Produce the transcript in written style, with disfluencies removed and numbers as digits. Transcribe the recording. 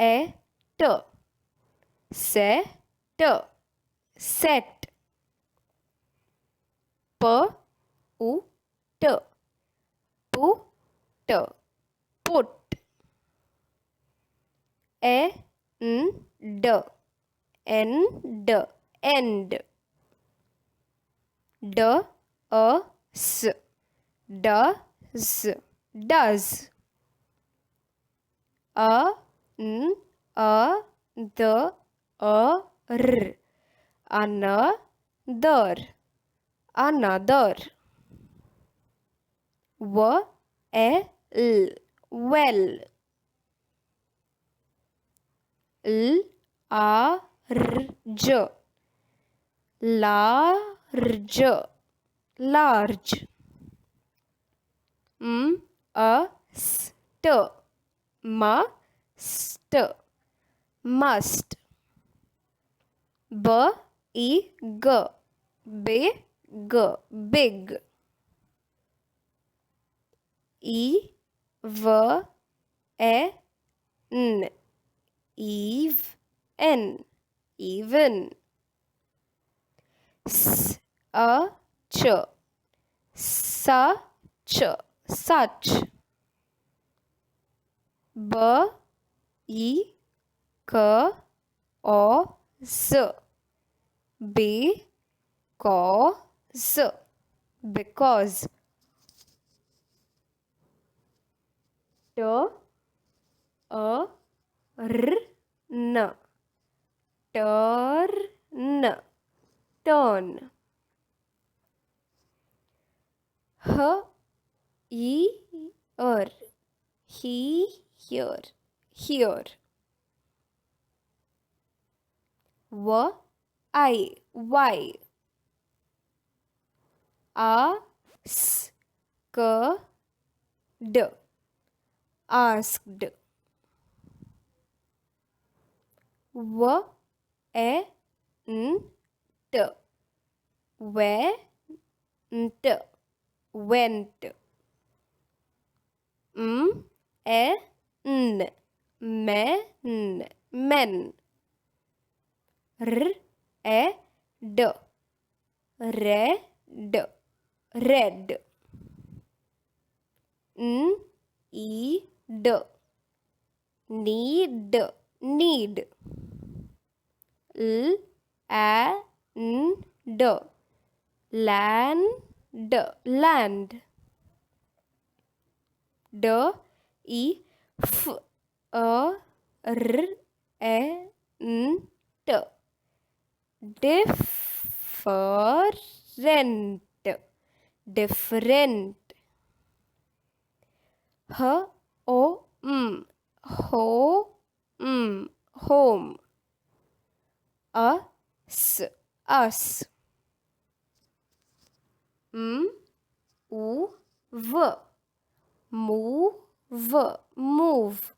et, set, set, put, put, put, end, end, does, does, the, another, another, well, well, large, large, large, must, must, must, big, big, big, even, even, even, such, such, such, because, because, because, turn, turn, turn, here, here, here, why, asked, asked, went, went, men, men, red, red, red, need, need, need, land, land, different, different, home, home, us, us, move, move, move,